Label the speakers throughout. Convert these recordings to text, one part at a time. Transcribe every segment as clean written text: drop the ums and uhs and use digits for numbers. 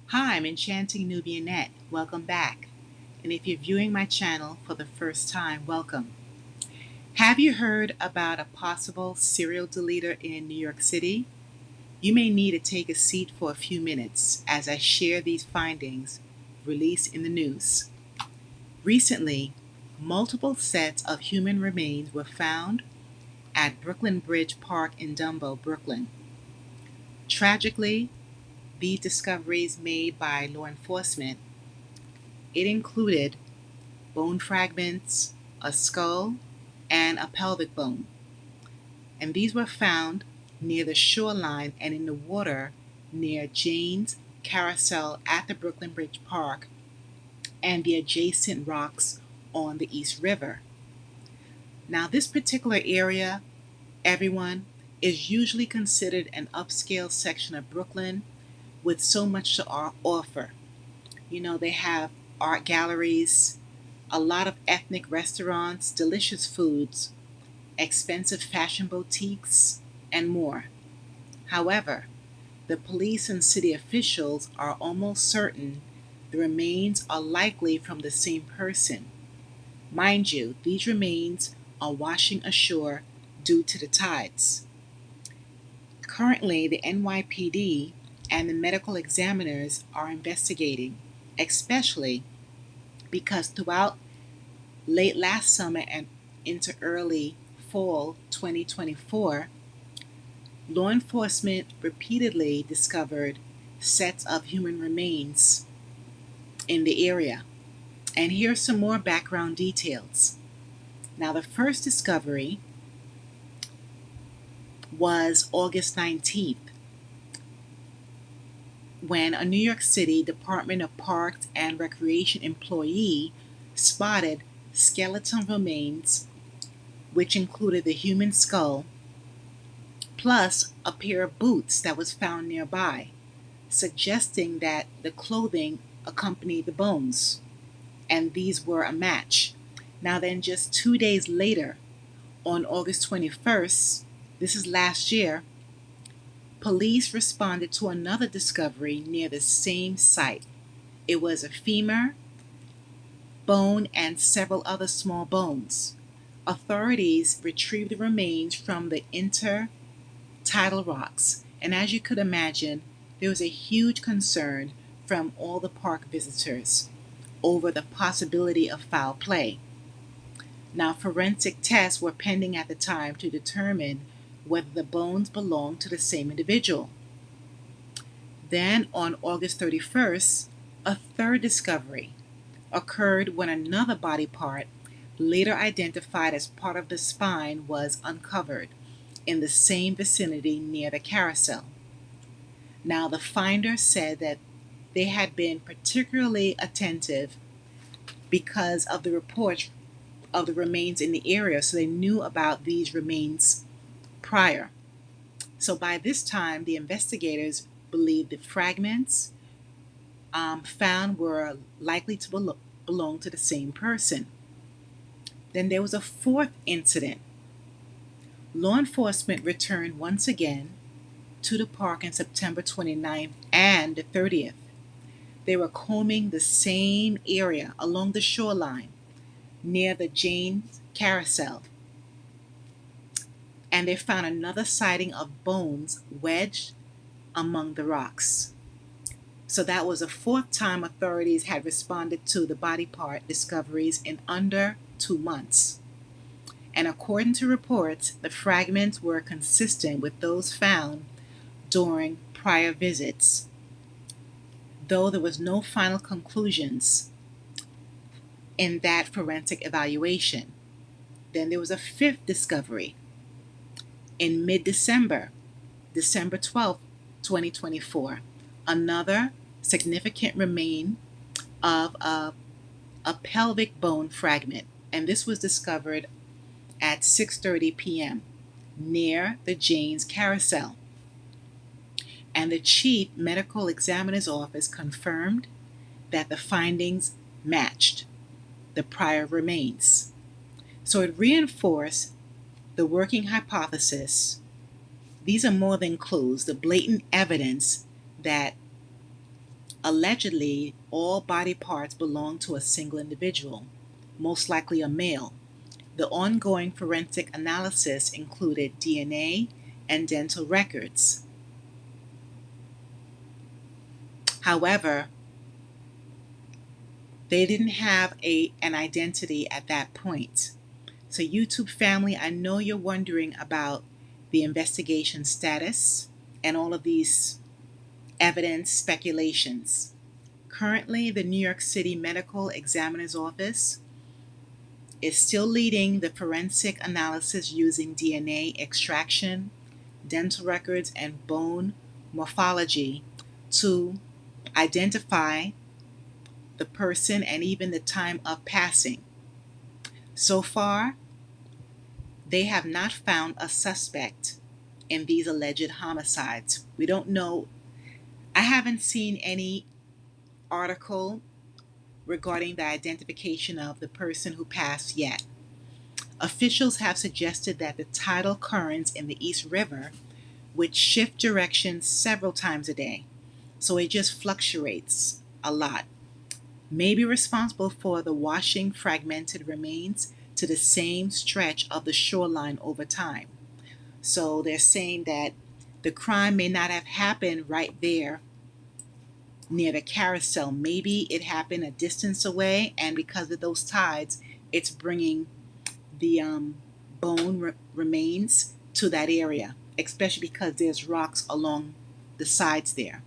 Speaker 1: Hi, I'm Enchanting Nubianette. Welcome back. And if you're viewing my channel for the first time, welcome. Have you heard about a possible serial deleter in New York City? You may need to take a seat for a few minutes as I share these findings released in the news. Recently, multiple sets of human remains were found at Brooklyn Bridge Park in Dumbo, Brooklyn. Tragically, these discoveries made by law enforcement, it included bone fragments, a skull, and a pelvic bone. And these were found near the shoreline and in the water near Jane's Carousel at the Brooklyn Bridge Park and the adjacent rocks on the East River. Now, this particular area, everyone, is usually considered an upscale section of Brooklyn with so much to offer. They have art galleries, a lot of ethnic restaurants, delicious foods, expensive fashion boutiques, and more. However, the police and city officials are almost certain the remains are likely from the same person. Mind you, these remains are washing ashore due to the tides. Currently, the NYPD and the medical examiners are investigating, especially because throughout late last summer and into early fall 2024, law enforcement repeatedly discovered sets of human remains in the area. And here's some more background details. Now, the first discovery was August 19th when a New York City Department of Parks and Recreation employee spotted skeleton remains, which included the human skull, plus a pair of boots that was found nearby, suggesting that the clothing accompanied the bones, and these were a match. Now, then, just 2 days later, on August 21st, this is last year, police responded to another discovery near the same site. It was a femur, bone, and several other small bones. Authorities retrieved the remains from the intertidal rocks, and as you could imagine, there was a huge concern from all the park visitors over the possibility of foul play. Now, forensic tests were pending at the time to determine whether the bones belonged to the same individual. Then, on August 31st, a third discovery occurred when another body part, later identified as part of the spine, was uncovered in the same vicinity near the carousel. Now, the finder said that they had been particularly attentive because of the reports of the remains in the area, so they knew about these remains prior. So by this time, the investigators believed the fragments found were likely to belong to the same person. Then there was a fourth incident. Law enforcement returned once again to the park on September 29th and the 30th. They were combing the same area along the shoreline near the Jane's Carousel, and they found another sighting of bones wedged among the rocks. So that was the fourth time authorities had responded to the body part discoveries in under 2 months. And according to reports, the fragments were consistent with those found during prior visits, though there was no final conclusions in that forensic evaluation. Then there was a fifth discovery in mid-December, December 12th, 2024. Another significant remain of a pelvic bone fragment, and this was discovered at 6:30 p.m. near the Jane's Carousel. And the chief medical examiner's office confirmed that the findings matched the prior remains. So it reinforced the working hypothesis. These are more than clues, the blatant evidence that Allegedly, all body parts belong to a single individual, most likely a male. The ongoing forensic analysis included DNA and dental records. However, they didn't have an identity at that point. So, YouTube family, I know you're wondering about the investigation status and all of these evidence speculations. Currently, the New York City Medical Examiner's Office is still leading the forensic analysis using DNA extraction, dental records, and bone morphology to identify the person and even the time of passing. So far, they have not found a suspect in these alleged homicides. We don't know. I haven't seen any article regarding the identification of the person who passed yet. Officials have suggested that the tidal currents in the East River, which shift directions several times a day, so it just fluctuates a lot, may be responsible for the washing fragmented remains to the same stretch of the shoreline over time. So they're saying that the crime may not have happened right there near the carousel. Maybe it happened a distance away, and because of those tides, it's bringing the remains to that area, especially because there's rocks along the sides there.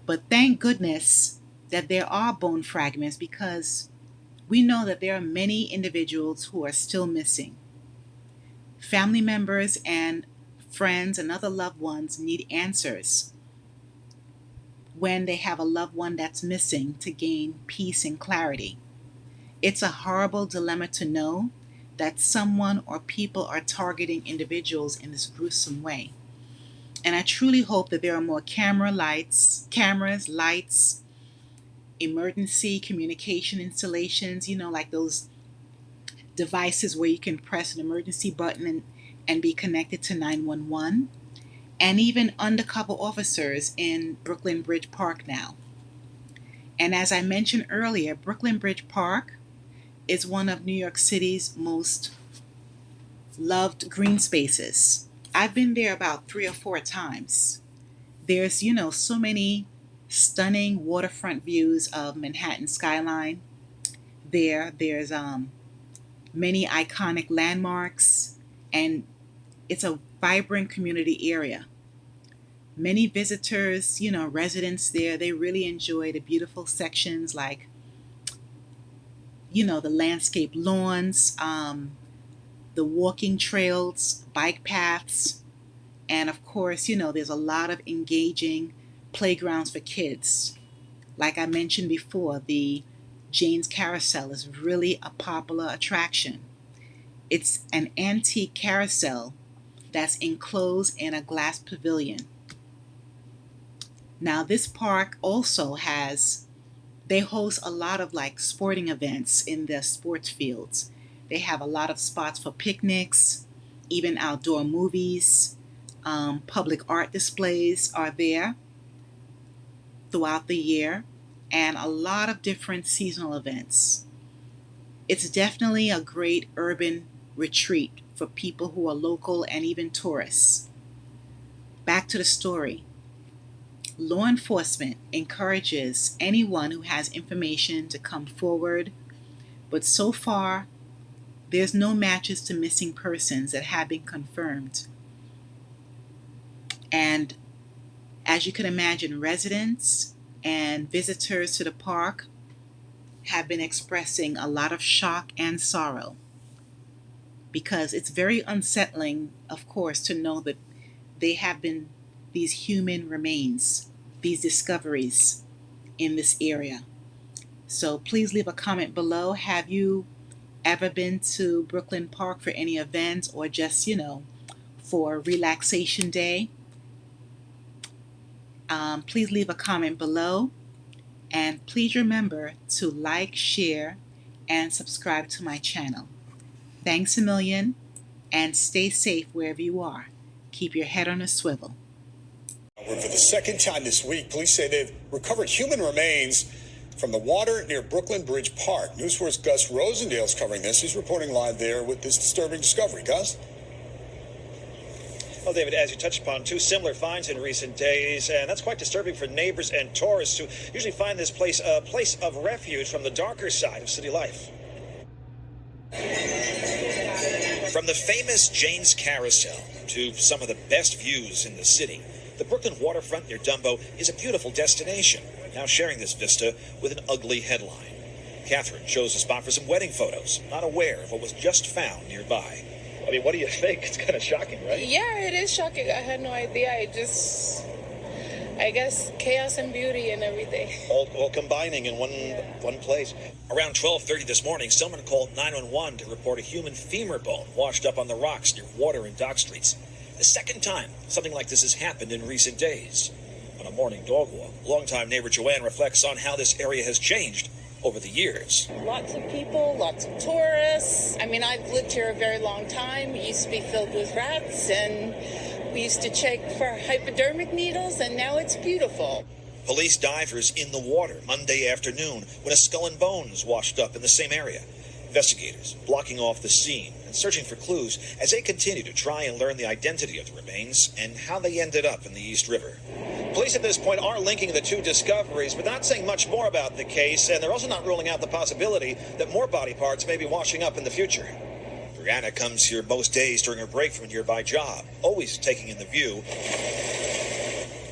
Speaker 1: But thank goodness that there are bone fragments, because we know that there are many individuals who are still missing. Family members and friends and other loved ones need answers when they have a loved one that's missing to gain peace and clarity. It's a horrible dilemma to know that someone or people are targeting individuals in this gruesome way. And I truly hope that there are more cameras, lights, emergency communication installations, like those devices where you can press an emergency button and be connected to 911, and even undercover officers in Brooklyn Bridge Park now. And as I mentioned earlier, Brooklyn Bridge Park is one of New York City's most loved green spaces. I've been there about 3 or 4 times. There's, so many stunning waterfront views of Manhattan skyline. There's many iconic landmarks, and it's a vibrant community area. Many visitors, residents there, they really enjoy the beautiful sections like, the landscape lawns, the walking trails, bike paths, and of course, there's a lot of engaging playgrounds for kids. Like I mentioned before, the Jane's Carousel is really a popular attraction. It's an antique carousel that's enclosed in a glass pavilion. Now, this park also they host a lot of like sporting events in the sports fields. They have a lot of spots for picnics, even outdoor movies. Public art displays are there throughout the year, and a lot of different seasonal events. It's definitely a great urban retreat for people who are local and even tourists. Back to the story. Law enforcement encourages anyone who has information to come forward, but so far, there's no matches to missing persons that have been confirmed. And as you can imagine, residents and visitors to the park have been expressing a lot of shock and sorrow, because it's very unsettling, of course, to know that they have been these human remains, these discoveries in this area. So please leave a comment below. Have you ever been to Brooklyn Park for any events, or just, for relaxation day? Please leave a comment below. And please remember to like, share, and subscribe to my channel. Thanks a million, and stay safe wherever you are. Keep your head on a swivel.
Speaker 2: For the second time this week, police say they've recovered human remains from the water near Brooklyn Bridge Park. News 4's Gus Rosendale's covering this. He's reporting live there with this disturbing discovery. Gus?
Speaker 3: Well, David, as you touched upon, two similar finds in recent days, and that's quite disturbing for neighbors and tourists who usually find this place a place of refuge from the darker side of city life. From the famous Jane's Carousel to some of the best views in the city, the Brooklyn waterfront near Dumbo is a beautiful destination, now sharing this vista with an ugly headline. Catherine chose the spot for some wedding photos, not aware of what was just found nearby. I mean, what do you think? It's kind of shocking, right?
Speaker 4: Yeah, it is shocking. I had no idea. I guess chaos and beauty and everything.
Speaker 3: All combining in one place. Around 12:30 this morning, someone called 911 to report a human femur bone washed up on the rocks near Water and Dock Streets. The second time something like this has happened in recent days. On a morning dog walk, longtime neighbor Joanne reflects on how this area has changed over the years.
Speaker 4: Lots of people, lots of tourists. I mean, I've lived here a very long time. It used to be filled with rats, and we used to check for hypodermic needles, and now it's beautiful.
Speaker 3: Police divers in the water Monday afternoon when a skull and bones washed up in the same area. Investigators blocking off the scene and searching for clues as they continue to try and learn the identity of the remains and how they ended up in the East River. Police at this point are linking the two discoveries, but not saying much more about the case, and they're also not ruling out the possibility that more body parts may be washing up in the future. Brianna comes here most days during her break from a nearby job, always taking in the view,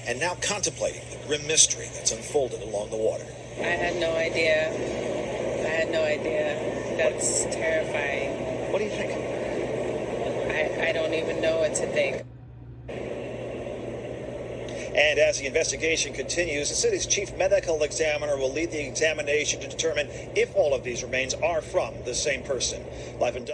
Speaker 3: and now contemplating the grim mystery that's unfolded along the water.
Speaker 4: I had no idea. That's terrifying.
Speaker 3: What do you think?
Speaker 4: I don't even know what to think.
Speaker 3: And as the investigation continues, the city's chief medical examiner will lead the examination to determine if all of these remains are from the same person. Live and